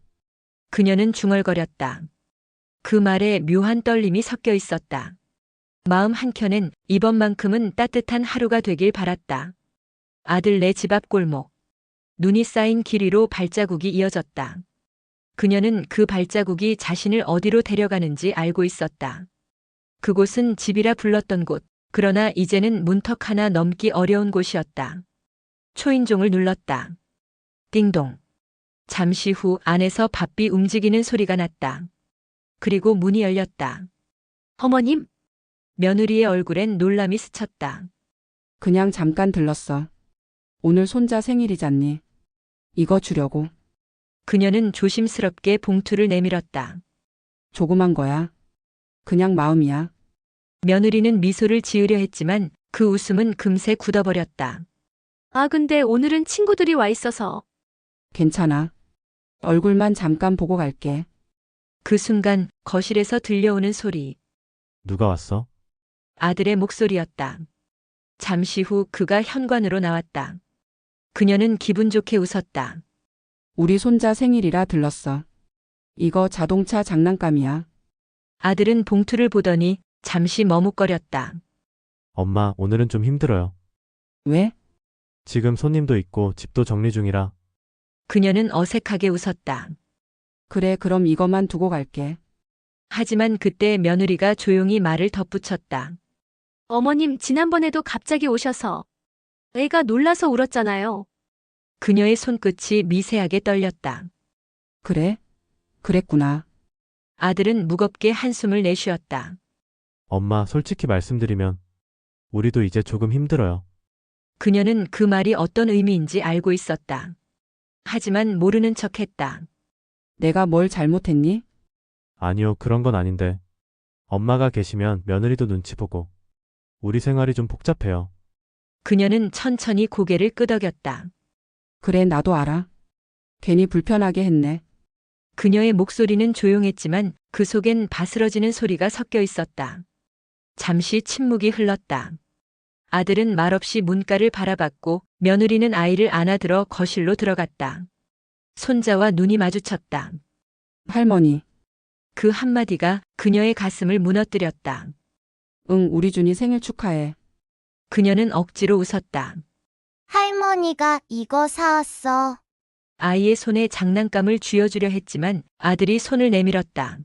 그녀는 중얼거렸다. 그 말에 묘한 떨림이 섞여 있었다. 마음 한켠엔 이번만큼은 따뜻한 하루가 되길 바랐다. 아들네 집 앞 골목. 눈이 쌓인 길 위로 발자국이 이어졌다. 그녀는 그 발자국이 자신을 어디로 데려가는지 알고 있었다. 그곳은 집이라 불렀던 곳, 그러나 이제는 문턱 하나 넘기 어려운 곳이었다. 초인종을 눌렀다. 띵동. 잠시 후 안에서 바삐 움직이는 소리가 났다. 그리고 문이 열렸다. 어머님, 며느리의 얼굴엔 놀람이 스쳤다. 그냥 잠깐 들렀어. 오늘 손자 생일이잖니. 이거 주려고. 그녀는 조심스럽게 봉투를 내밀었다. 조그만 거야. 그냥 마음이야. 며느리는 미소를 지으려 했지만 그 웃음은 금세 굳어버렸다. 아, 근데 오늘은 친구들이 와 있어서. 괜찮아. 얼굴만 잠깐 보고 갈게. 그 순간 거실에서 들려오는 소리. 누가 왔어? 아들의 목소리였다. 잠시 후 그가 현관으로 나왔다. 그녀는 기분 좋게 웃었다. 우리 손자 생일이라 들렀어. 이거 자동차 장난감이야. 아들은 봉투를 보더니 잠시 머뭇거렸다. 엄마, 오늘은 좀 힘들어요. 왜? 지금 손님도 있고 집도 정리 중이라. 그녀는 어색하게 웃었다. 그래, 그럼 이거만 두고 갈게. 하지만 그때 며느리가 조용히 말을 덧붙였다. 어머님, 지난번에도 갑자기 오셔서. 애가 놀라서 울었잖아요. 그녀의 손끝이 미세하게 떨렸다. 그래? 그랬구나. 아들은 무겁게 한숨을 내쉬었다. 엄마, 솔직히 말씀드리면 우리도 이제 조금 힘들어요. 그녀는 그 말이 어떤 의미인지 알고 있었다. 하지만 모르는 척했다. 내가 뭘 잘못했니? 아니요, 그런 건 아닌데. 엄마가 계시면 며느리도 눈치 보고 우리 생활이 좀 복잡해요. 그녀는 천천히 고개를 끄덕였다. 그래, 나도 알아. 괜히 불편하게 했네. 그녀의 목소리는 조용했지만 그 속엔 바스러지는 소리가 섞여 있었다. 잠시 침묵이 흘렀다. 아들은 말없이 문가를 바라봤고 며느리는 아이를 안아들어 거실로 들어갔다. 손자와 눈이 마주쳤다. 할머니. 그 한마디가 그녀의 가슴을 무너뜨렸다. 응, 우리 준이 생일 축하해. 그녀는 억지로 웃었다. 할머니가 이거 사왔어. 아이의 손에 장난감을 쥐어주려 했지만 아들이 손을 내밀었다.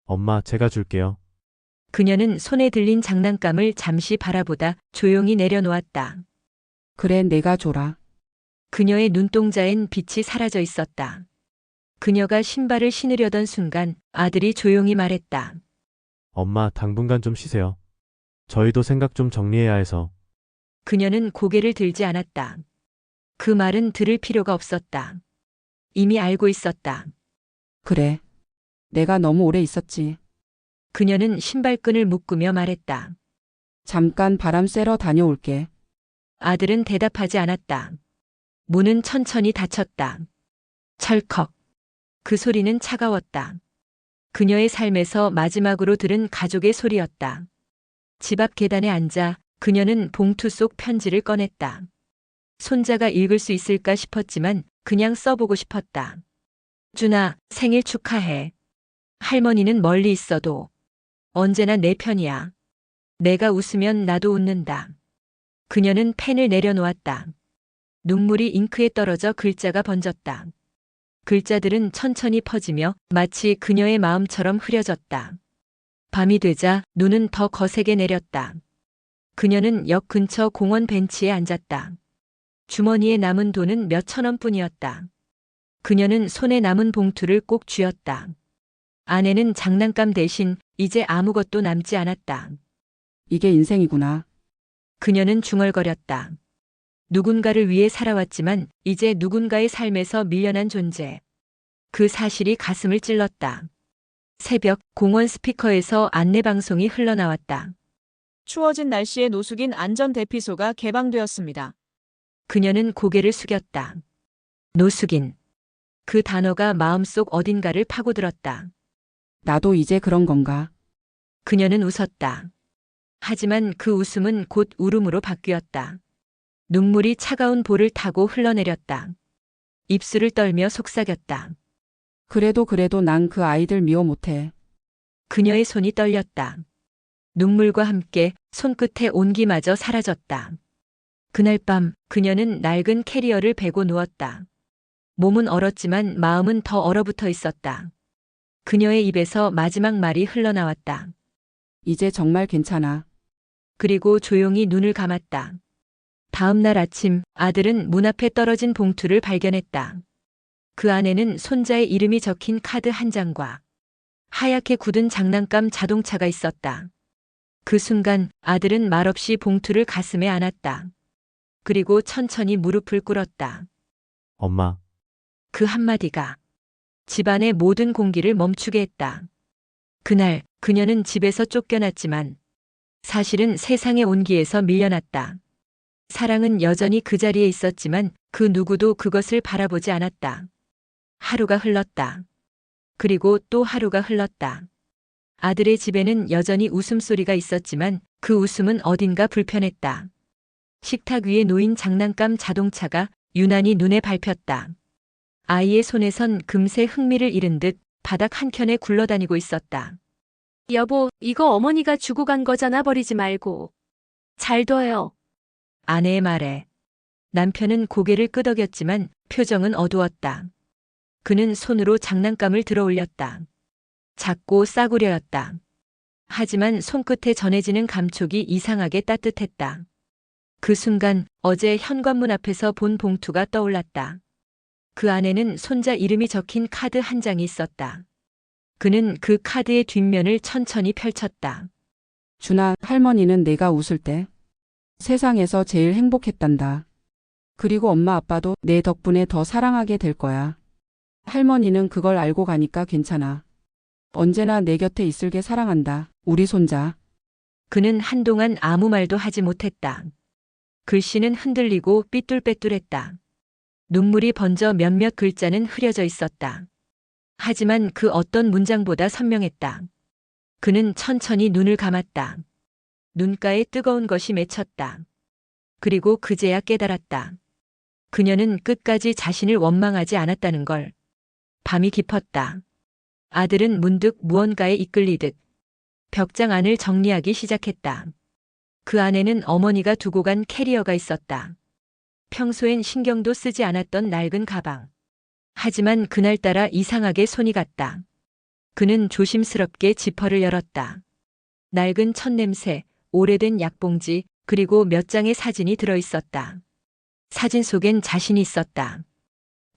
엄마, 제가 줄게요. 그녀는 손에 들린 장난감을 잠시 바라보다 조용히 내려놓았다. 그래, 내가 줘라. 그녀의 눈동자엔 빛이 사라져 있었다. 그녀가 신발을 신으려던 순간 아들이 조용히 말했다. 엄마, 당분간 좀 쉬세요. 저희도 생각 좀 정리해야 해서. 그녀는 고개를 들지 않았다. 그 말은 들을 필요가 없었다. 이미 알고 있었다. 그래. 내가 너무 오래 있었지. 그녀는 신발끈을 묶으며 말했다. 잠깐 바람 쐬러 다녀올게. 아들은 대답하지 않았다. 문은 천천히 닫혔다. 철컥. 그 소리는 차가웠다. 그녀의 삶에서 마지막으로 들은 가족의 소리였다. 집 앞 계단에 앉아 그녀는 봉투 속 편지를 꺼냈다. 손자가 읽을 수 있을까 싶었지만 그냥 써보고 싶었다. 준아, 생일 축하해. 할머니는 멀리 있어도 언제나 내 편이야. 내가 웃으면 나도 웃는다. 그녀는 펜을 내려놓았다. 눈물이 잉크에 떨어져 글자가 번졌다. 글자들은 천천히 퍼지며 마치 그녀의 마음처럼 흐려졌다. 밤이 되자 눈은 더 거세게 내렸다. 그녀는 역 근처 공원 벤치에 앉았다. 주머니에 남은 돈은 몇천 원뿐이었다. 그녀는 손에 남은 봉투를 꼭 쥐었다. 안에는 장난감 대신 이제 아무것도 남지 않았다. 이게 인생이구나. 그녀는 중얼거렸다. 누군가를 위해 살아왔지만 이제 누군가의 삶에서 밀려난 존재. 그 사실이 가슴을 찔렀다. 새벽 공원 스피커에서 안내방송이 흘러나왔다. 추워진 날씨에 노숙인 안전대피소가 개방되었습니다. 그녀는 고개를 숙였다. 노숙인. 그 단어가 마음속 어딘가를 파고들었다. 나도 이제 그런 건가? 그녀는 웃었다. 하지만 그 웃음은 곧 울음으로 바뀌었다. 눈물이 차가운 볼을 타고 흘러내렸다. 입술을 떨며 속삭였다. 그래도 난 그 아이들 미워 못해. 그녀의 손이 떨렸다. 눈물과 함께 손끝의 온기마저 사라졌다. 그날 밤 그녀는 낡은 캐리어를 베고 누웠다. 몸은 얼었지만 마음은 더 얼어붙어 있었다. 그녀의 입에서 마지막 말이 흘러나왔다. 이제 정말 괜찮아. 그리고 조용히 눈을 감았다. 다음 날 아침 아들은 문 앞에 떨어진 봉투를 발견했다. 그 안에는 손자의 이름이 적힌 카드 한 장과 하얗게 굳은 장난감 자동차가 있었다. 그 순간 아들은 말없이 봉투를 가슴에 안았다. 그리고 천천히 무릎을 꿇었다. 엄마, 그 한마디가 집안의 모든 공기를 멈추게 했다. 그날 그녀는 집에서 쫓겨났지만 사실은 세상의 온기에서 밀려났다. 사랑은 여전히 그 자리에 있었지만 그 누구도 그것을 바라보지 않았다. 하루가 흘렀다. 그리고 또 하루가 흘렀다. 아들의 집에는 여전히 웃음소리가 있었지만 그 웃음은 어딘가 불편했다. 식탁 위에 놓인 장난감 자동차가 유난히 눈에 밟혔다. 아이의 손에선 금세 흥미를 잃은 듯 바닥 한켠에 굴러다니고 있었다. 여보, 이거 어머니가 주고 간 거잖아. 버리지 말고. 잘 둬요. 아내의 말에 남편은 고개를 끄덕였지만 표정은 어두웠다. 그는 손으로 장난감을 들어 올렸다. 작고 싸구려였다. 하지만 손끝에 전해지는 감촉이 이상하게 따뜻했다. 그 순간 어제 현관문 앞에서 본 봉투가 떠올랐다. 그 안에는 손자 이름이 적힌 카드 한 장이 있었다. 그는 그 카드의 뒷면을 천천히 펼쳤다. 준아, 할머니는 내가 웃을 때 세상에서 제일 행복했단다. 그리고 엄마 아빠도 내 덕분에 더 사랑하게 될 거야. 할머니는 그걸 알고 가니까 괜찮아. 언제나 내 곁에 있을게. 사랑한다. 우리 손자. 그는 한동안 아무 말도 하지 못했다. 글씨는 흔들리고 삐뚤빼뚤했다. 눈물이 번져 몇몇 글자는 흐려져 있었다. 하지만 그 어떤 문장보다 선명했다. 그는 천천히 눈을 감았다. 눈가에 뜨거운 것이 맺혔다. 그리고 그제야 깨달았다. 그녀는 끝까지 자신을 원망하지 않았다는 걸. 밤이 깊었다. 아들은 문득 무언가에 이끌리듯 벽장 안을 정리하기 시작했다. 그 안에는 어머니가 두고 간 캐리어가 있었다. 평소엔 신경도 쓰지 않았던 낡은 가방. 하지만 그날따라 이상하게 손이 갔다. 그는 조심스럽게 지퍼를 열었다. 낡은 천냄새, 오래된 약봉지, 그리고 몇 장의 사진이 들어있었다. 사진 속엔 자신이 있었다.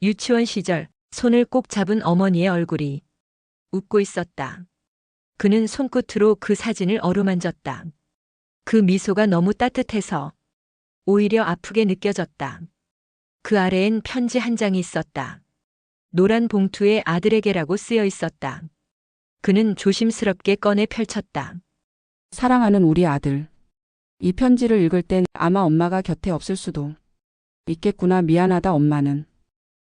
유치원 시절 손을 꼭 잡은 어머니의 얼굴이 웃고 있었다. 그는 손끝으로 그 사진을 어루만졌다. 그 미소가 너무 따뜻해서 오히려 아프게 느껴졌다. 그 아래엔 편지 한 장이 있었다. 노란 봉투에 아들에게라고 쓰여 있었다. 그는 조심스럽게 꺼내 펼쳤다. 사랑하는 우리 아들. 이 편지를 읽을 땐 아마 엄마가 곁에 없을 수도 있겠구나. 미안하다 엄마는.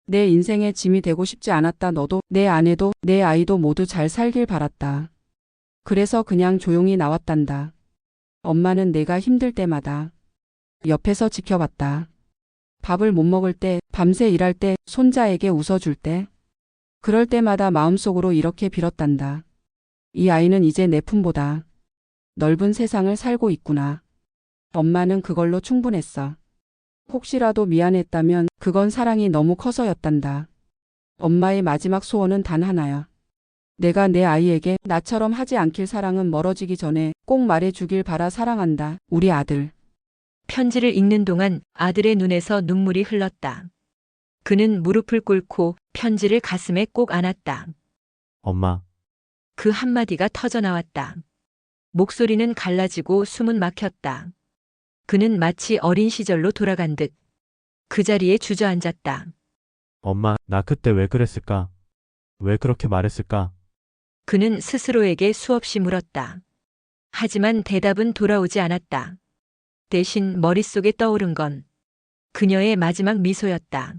내 인생의 짐이 되고 싶지 않았다. 너도, 내 아내도, 내 아이도 모두 잘 살길 바랐다. 그래서 그냥 조용히 나왔단다. 엄마는 내가 힘들 때마다 옆에서 지켜봤다. 밥을 못 먹을 때, 밤새 일할 때, 손자에게 웃어줄 때, 그럴 때마다 마음속으로 이렇게 빌었단다. 이 아이는 이제 내 품보다 넓은 세상을 살고 있구나. 엄마는 그걸로 충분했어. 혹시라도 미안했다면 그건 사랑이 너무 커서였단다. 엄마의 마지막 소원은 단 하나야. 내가 내 아이에게 나처럼 하지 않길 사랑은 멀어지기 전에 꼭 말해주길 바라. 사랑한다, 우리 아들. 편지를 읽는 동안 아들의 눈에서 눈물이 흘렀다. 그는 무릎을 꿇고 편지를 가슴에 꼭 안았다. 엄마, 그 한마디가 터져나왔다. 목소리는 갈라지고 숨은 막혔다. 그는 마치 어린 시절로 돌아간 듯 그 자리에 주저앉았다. 엄마, 나 그때 왜 그랬을까? 왜 그렇게 말했을까? 그는 스스로에게 수없이 물었다. 하지만 대답은 돌아오지 않았다. 대신 머릿속에 떠오른 건 그녀의 마지막 미소였다.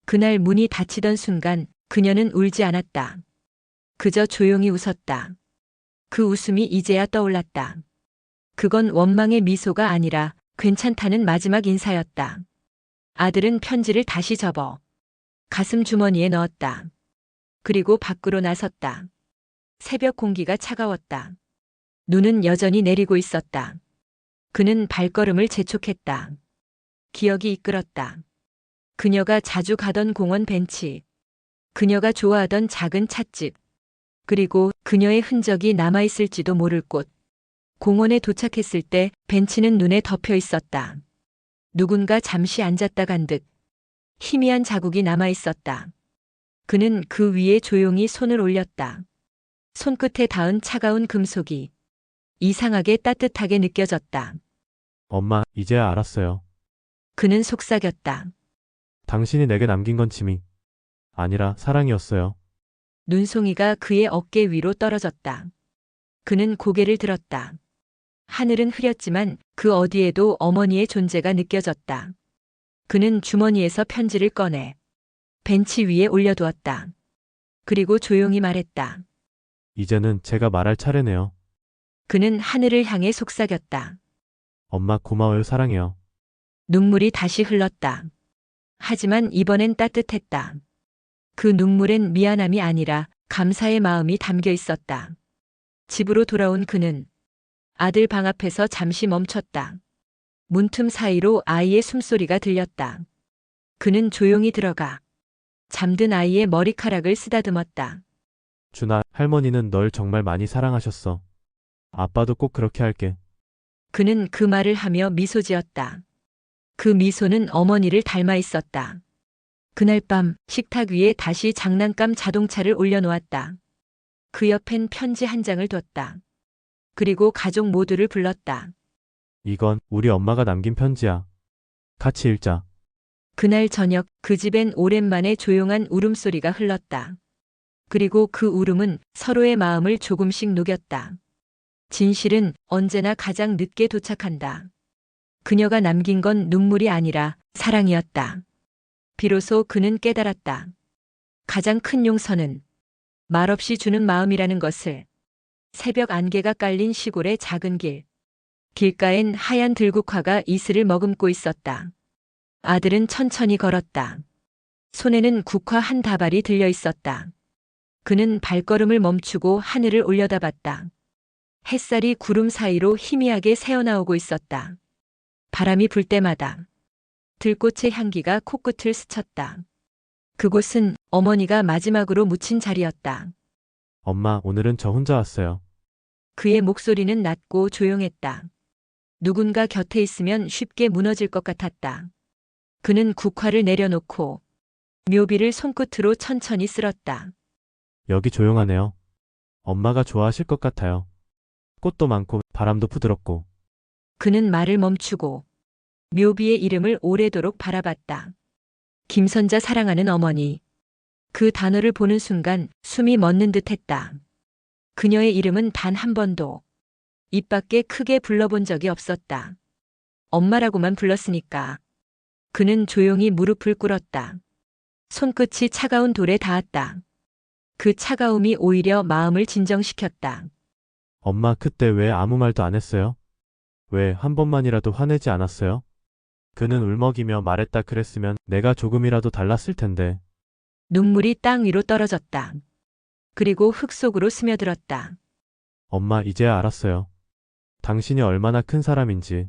그날 문이 닫히던 순간 그녀는 울지 않았다. 그저 조용히 웃었다. 그 웃음이 이제야 떠올랐다. 그건 원망의 미소가 아니라 괜찮다는 마지막 인사였다. 아들은 편지를 다시 접어 가슴 주머니에 넣었다. 그리고 밖으로 나섰다. 새벽 공기가 차가웠다. 눈은 여전히 내리고 있었다. 그는 발걸음을 재촉했다. 기억이 이끌었다. 그녀가 자주 가던 공원 벤치, 그녀가 좋아하던 작은 찻집, 그리고 그녀의 흔적이 남아있을지도 모를 곳. 공원에 도착했을 때 벤치는 눈에 덮여 있었다. 누군가 잠시 앉았다 간 듯 희미한 자국이 남아있었다. 그는 그 위에 조용히 손을 올렸다. 손끝에 닿은 차가운 금속이 이상하게 따뜻하게 느껴졌다. 엄마, 이제야 알았어요. 그는 속삭였다. 당신이 내게 남긴 건 짐이 아니라 사랑이었어요. 눈송이가 그의 어깨 위로 떨어졌다. 그는 고개를 들었다. 하늘은 흐렸지만 그 어디에도 어머니의 존재가 느껴졌다. 그는 주머니에서 편지를 꺼내 벤치 위에 올려두었다. 그리고 조용히 말했다. 이제는 제가 말할 차례네요. 그는 하늘을 향해 속삭였다. 엄마, 고마워요. 사랑해요. 눈물이 다시 흘렀다. 하지만 이번엔 따뜻했다. 그 눈물엔 미안함이 아니라 감사의 마음이 담겨 있었다. 집으로 돌아온 그는 아들 방 앞에서 잠시 멈췄다. 문틈 사이로 아이의 숨소리가 들렸다. 그는 조용히 들어가 잠든 아이의 머리카락을 쓰다듬었다. 준아, 할머니는 널 정말 많이 사랑하셨어. 아빠도 꼭 그렇게 할게. 그는 그 말을 하며 미소 지었다. 그 미소는 어머니를 닮아 있었다. 그날 밤 식탁 위에 다시 장난감 자동차를 올려놓았다. 그 옆엔 편지 한 장을 뒀다. 그리고 가족 모두를 불렀다. 이건 우리 엄마가 남긴 편지야. 같이 읽자. 그날 저녁 그 집엔 오랜만에 조용한 울음소리가 흘렀다. 그리고 그 울음은 서로의 마음을 조금씩 녹였다. 진실은 언제나 가장 늦게 도착한다. 그녀가 남긴 건 눈물이 아니라 사랑이었다. 비로소 그는 깨달았다. 가장 큰 용서는 말없이 주는 마음이라는 것을. 새벽 안개가 깔린 시골의 작은 길. 길가엔 하얀 들국화가 이슬을 머금고 있었다. 아들은 천천히 걸었다. 손에는 국화 한 다발이 들려 있었다. 그는 발걸음을 멈추고 하늘을 올려다봤다. 햇살이 구름 사이로 희미하게 새어나오고 있었다. 바람이 불 때마다 들꽃의 향기가 코끝을 스쳤다. 그곳은 어머니가 마지막으로 묻힌 자리였다. 엄마, 오늘은 저 혼자 왔어요. 그의 목소리는 낮고 조용했다. 누군가 곁에 있으면 쉽게 무너질 것 같았다. 그는 국화를 내려놓고 묘비를 손끝으로 천천히 쓸었다. 여기 조용하네요. 엄마가 좋아하실 것 같아요. 꽃도 많고 바람도 부드럽고. 그는 말을 멈추고 묘비의 이름을 오래도록 바라봤다. 김선자 사랑하는 어머니. 그 단어를 보는 순간 숨이 멎는 듯 했다. 그녀의 이름은 단 한 번도 입 밖에 크게 불러본 적이 없었다. 엄마라고만 불렀으니까. 그는 조용히 무릎을 꿇었다. 손끝이 차가운 돌에 닿았다. 그 차가움이 오히려 마음을 진정시켰다. 엄마, 그때 왜 아무 말도 안 했어요? 왜 한 번만이라도 화내지 않았어요? 그는 울먹이며 말했다. 그랬으면 내가 조금이라도 달랐을 텐데. 눈물이 땅 위로 떨어졌다. 그리고 흙 속으로 스며들었다. 엄마, 이제야 알았어요. 당신이 얼마나 큰 사람인지,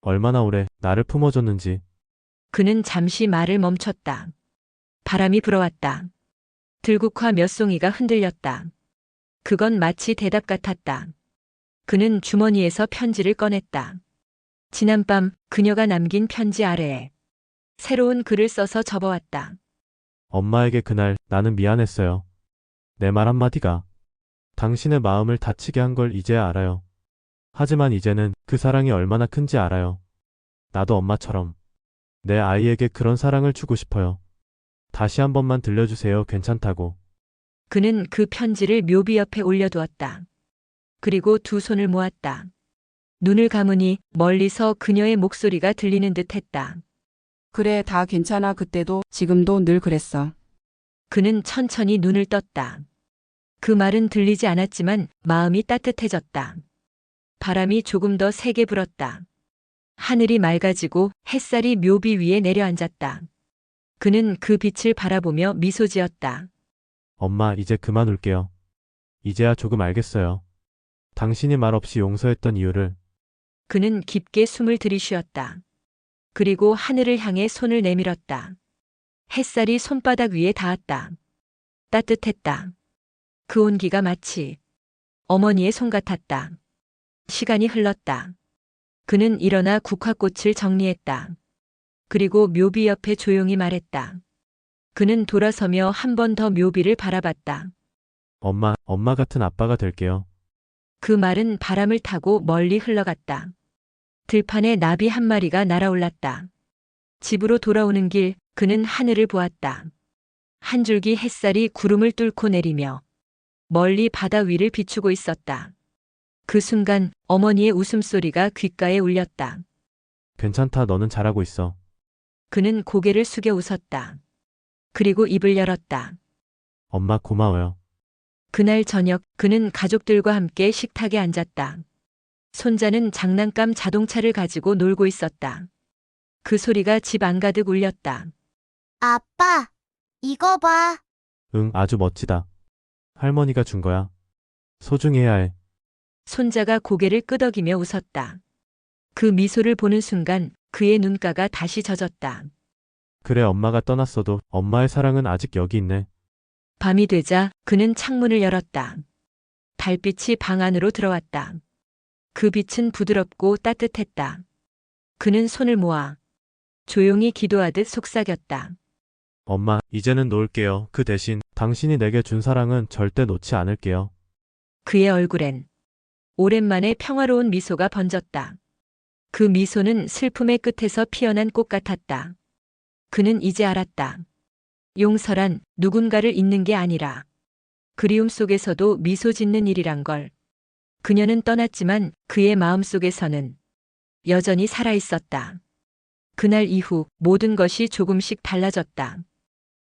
얼마나 오래 나를 품어줬는지. 그는 잠시 말을 멈췄다. 바람이 불어왔다. 들국화 몇 송이가 흔들렸다. 그건 마치 대답 같았다. 그는 주머니에서 편지를 꺼냈다. 지난밤 그녀가 남긴 편지 아래에 새로운 글을 써서 접어왔다. 엄마에게 그날 나는 미안했어요. 내 말 한마디가 당신의 마음을 다치게 한 걸 이제야 알아요. 하지만 이제는 그 사랑이 얼마나 큰지 알아요. 나도 엄마처럼 내 아이에게 그런 사랑을 주고 싶어요. 다시 한 번만 들려주세요. 괜찮다고. 그는 그 편지를 묘비 옆에 올려두었다. 그리고 두 손을 모았다. 눈을 감으니 멀리서 그녀의 목소리가 들리는 듯 했다. 그래, 다 괜찮아. 그때도 지금도 늘 그랬어. 그는 천천히 눈을 떴다. 그 말은 들리지 않았지만 마음이 따뜻해졌다. 바람이 조금 더 세게 불었다. 하늘이 맑아지고 햇살이 묘비 위에 내려앉았다. 그는 그 빛을 바라보며 미소 지었다. 엄마, 이제 그만 울게요. 이제야 조금 알겠어요. 당신이 말 없이 용서했던 이유를. 그는 깊게 숨을 들이쉬었다. 그리고 하늘을 향해 손을 내밀었다. 햇살이 손바닥 위에 닿았다. 따뜻했다. 그 온기가 마치 어머니의 손 같았다. 시간이 흘렀다. 그는 일어나 국화꽃을 정리했다. 그리고 묘비 옆에 조용히 말했다. 그는 돌아서며 한 번 더 묘비를 바라봤다. 엄마 같은 아빠가 될게요. 그 말은 바람을 타고 멀리 흘러갔다. 들판에 나비 한 마리가 날아올랐다. 집으로 돌아오는 길 그는 하늘을 보았다. 한 줄기 햇살이 구름을 뚫고 내리며 멀리 바다 위를 비추고 있었다. 그 순간 어머니의 웃음소리가 귓가에 울렸다. 괜찮다. 너는 잘하고 있어. 그는 고개를 숙여 웃었다. 그리고 입을 열었다. 엄마, 고마워요. 그날 저녁 그는 가족들과 함께 식탁에 앉았다. 손자는 장난감 자동차를 가지고 놀고 있었다. 그 소리가 집 안가득 울렸다. 아빠, 이거 봐. 응, 아주 멋지다. 할머니가 준 거야. 소중히 해야 해. 손자가 고개를 끄덕이며 웃었다. 그 미소를 보는 순간 그의 눈가가 다시 젖었다. 그래, 엄마가 떠났어도 엄마의 사랑은 아직 여기 있네. 밤이 되자 그는 창문을 열었다. 달빛이 방 안으로 들어왔다. 그 빛은 부드럽고 따뜻했다. 그는 손을 모아 조용히 기도하듯 속삭였다. 엄마, 이제는 놓을게요. 그 대신 당신이 내게 준 사랑은 절대 놓지 않을게요. 그의 얼굴엔 오랜만에 평화로운 미소가 번졌다. 그 미소는 슬픔의 끝에서 피어난 꽃 같았다. 그는 이제 알았다. 용서란 누군가를 잊는 게 아니라 그리움 속에서도 미소 짓는 일이란 걸. 그녀는 떠났지만 그의 마음 속에서는 여전히 살아 있었다. 그날 이후 모든 것이 조금씩 달라졌다.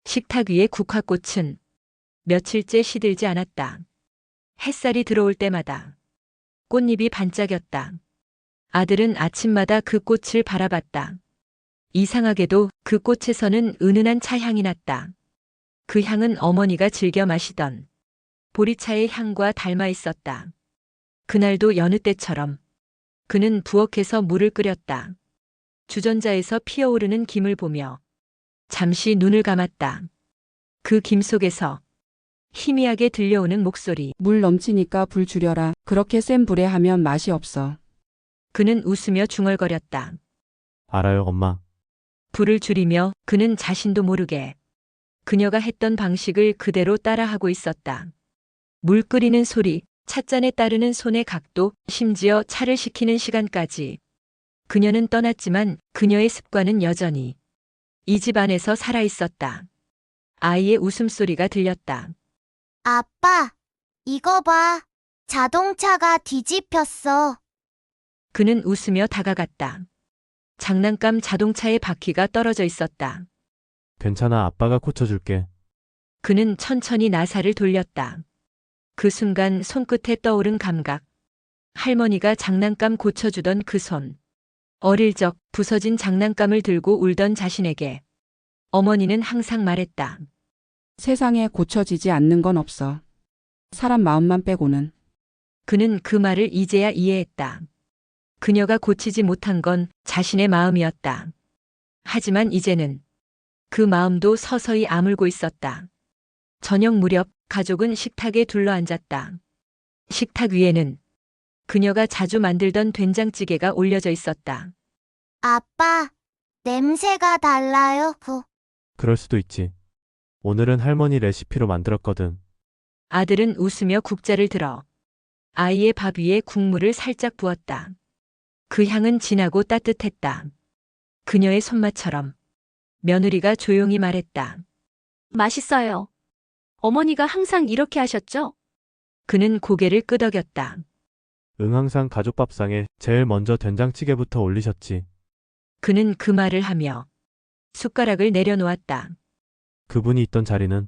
식탁 위의 국화꽃은 며칠째 시들지 않았다. 햇살이 들어올 때마다 꽃잎이 반짝였다. 아들은 아침마다 그 꽃을 바라봤다. 이상하게도 그 꽃에서는 은은한 차향이 났다. 그 향은 어머니가 즐겨 마시던 보리차의 향과 닮아 있었다. 그날도 여느 때처럼 그는 부엌에서 물을 끓였다. 주전자에서 피어오르는 김을 보며 잠시 눈을 감았다. 그 김 속에서 희미하게 들려오는 목소리. 물 넘치니까 불 줄여라. 그렇게 센 불에 하면 맛이 없어. 그는 웃으며 중얼거렸다. 알아요, 엄마. 불을 줄이며 그는 자신도 모르게 그녀가 했던 방식을 그대로 따라하고 있었다. 물 끓이는 소리, 찻잔에 따르는 손의 각도, 심지어 차를 식히는 시간까지. 그녀는 떠났지만 그녀의 습관은 여전히 이 집 안에서 살아있었다. 아이의 웃음소리가 들렸다. 아빠, 이거 봐. 자동차가 뒤집혔어. 그는 웃으며 다가갔다. 장난감 자동차의 바퀴가 떨어져 있었다. 괜찮아, 아빠가 고쳐줄게. 그는 천천히 나사를 돌렸다. 그 순간 손끝에 떠오른 감각. 할머니가 장난감 고쳐주던 그 손. 어릴 적 부서진 장난감을 들고 울던 자신에게 어머니는 항상 말했다. 세상에 고쳐지지 않는 건 없어. 사람 마음만 빼고는. 그는 그 말을 이제야 이해했다. 그녀가 고치지 못한 건 자신의 마음이었다. 하지만 이제는 그 마음도 서서히 아물고 있었다. 저녁 무렵 가족은 식탁에 둘러앉았다. 식탁 위에는 그녀가 자주 만들던 된장찌개가 올려져 있었다. 아빠, 냄새가 달라요. 그럴 수도 있지. 오늘은 할머니 레시피로 만들었거든. 아들은 웃으며 국자를 들어 아이의 밥 위에 국물을 살짝 부었다. 그 향은 진하고 따뜻했다. 그녀의 손맛처럼. 며느리가 조용히 말했다. 맛있어요. 어머니가 항상 이렇게 하셨죠? 그는 고개를 끄덕였다. 응, 항상 가족 밥상에 제일 먼저 된장찌개부터 올리셨지. 그는 그 말을 하며 숟가락을 내려놓았다. 그분이 있던 자리는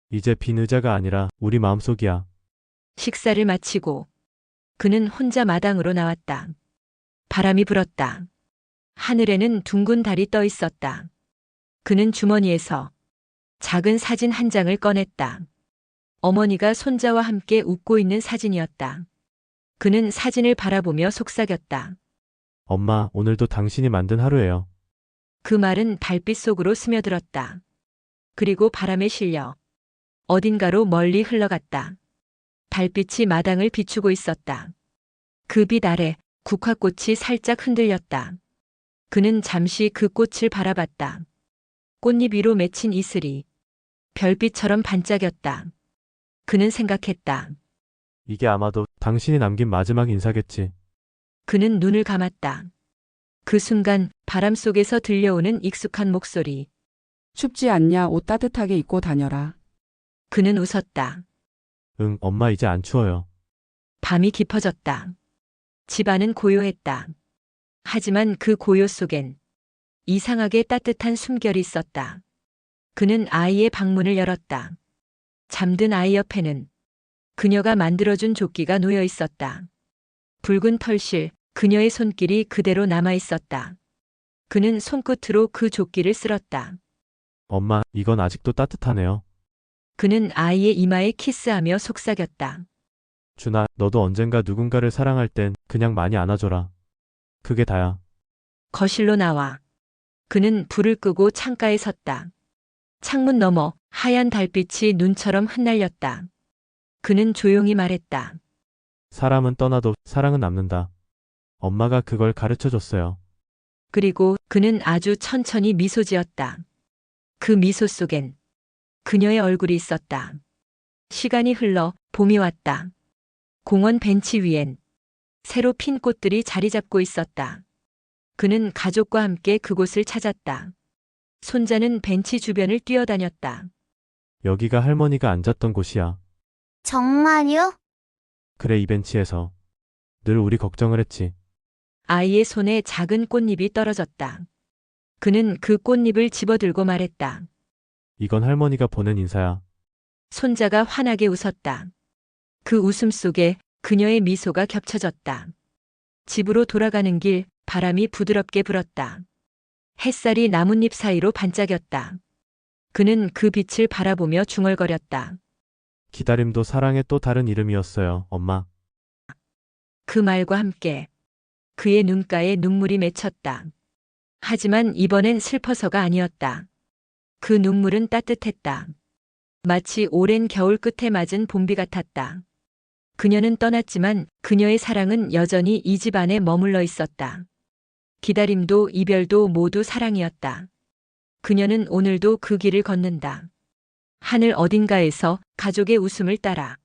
이제 빈 의자가 아니라 우리 마음속이야. 식사를 마치고 그는 혼자 마당으로 나왔다. 바람이 불었다. 하늘에는 둥근 달이 떠 있었다. 그는 주머니에서 작은 사진 한 장을 꺼냈다. 어머니가 손자와 함께 웃고 있는 사진이었다. 그는 사진을 바라보며 속삭였다. 엄마, 오늘도 당신이 만든 하루예요. 그 말은 달빛 속으로 스며들었다. 그리고 바람에 실려 어딘가로 멀리 흘러갔다. 달빛이 마당을 비추고 있었다. 그 빛 아래 국화꽃이 살짝 흔들렸다. 그는 잠시 그 꽃을 바라봤다. 꽃잎 위로 맺힌 이슬이 별빛처럼 반짝였다. 그는 생각했다. 이게 아마도 당신이 남긴 마지막 인사겠지. 그는 눈을 감았다. 그 순간 바람 속에서 들려오는 익숙한 목소리. 춥지 않냐? 옷 따뜻하게 입고 다녀라. 그는 웃었다. 응, 엄마 이제 안 추워요. 밤이 깊어졌다. 집안은 고요했다. 하지만 그 고요 속엔 이상하게 따뜻한 숨결이 있었다. 그는 아이의 방문을 열었다. 잠든 아이 옆에는 그녀가 만들어준 조끼가 놓여 있었다. 붉은 털실, 그녀의 손길이 그대로 남아 있었다. 그는 손끝으로 그 조끼를 쓸었다. 엄마, 이건 아직도 따뜻하네요. 그는 아이의 이마에 키스하며 속삭였다. 준아, 너도 언젠가 누군가를 사랑할 땐 그냥 많이 안아줘라. 그게 다야. 거실로 나와 그는 불을 끄고 창가에 섰다. 창문 너머 하얀 달빛이 눈처럼 흩날렸다. 그는 조용히 말했다. 사람은 떠나도 사랑은 남는다. 엄마가 그걸 가르쳐 줬어요. 그리고 그는 아주 천천히 미소 지었다. 그 미소 속엔 그녀의 얼굴이 있었다. 시간이 흘러 봄이 왔다. 공원 벤치 위엔 새로 핀 꽃들이 자리 잡고 있었다. 그는 가족과 함께 그곳을 찾았다. 손자는 벤치 주변을 뛰어다녔다. 여기가 할머니가 앉았던 곳이야. 정말요? 그래, 이 벤치에서. 늘 우리 걱정을 했지. 아이의 손에 작은 꽃잎이 떨어졌다. 그는 그 꽃잎을 집어들고 말했다. 이건 할머니가 보낸 인사야. 손자가 환하게 웃었다. 그 웃음 속에 그녀의 미소가 겹쳐졌다. 집으로 돌아가는 길 바람이 부드럽게 불었다. 햇살이 나뭇잎 사이로 반짝였다. 그는 그 빛을 바라보며 중얼거렸다. 기다림도 사랑의 또 다른 이름이었어요, 엄마. 그 말과 함께 그의 눈가에 눈물이 맺혔다. 하지만 이번엔 슬퍼서가 아니었다. 그 눈물은 따뜻했다. 마치 오랜 겨울 끝에 맞은 봄비 같았다. 그녀는 떠났지만 그녀의 사랑은 여전히 이 집 안에 머물러 있었다. 기다림도 이별도 모두 사랑이었다. 그녀는 오늘도 그 길을 걷는다. 하늘 어딘가에서 가족의 웃음을 따라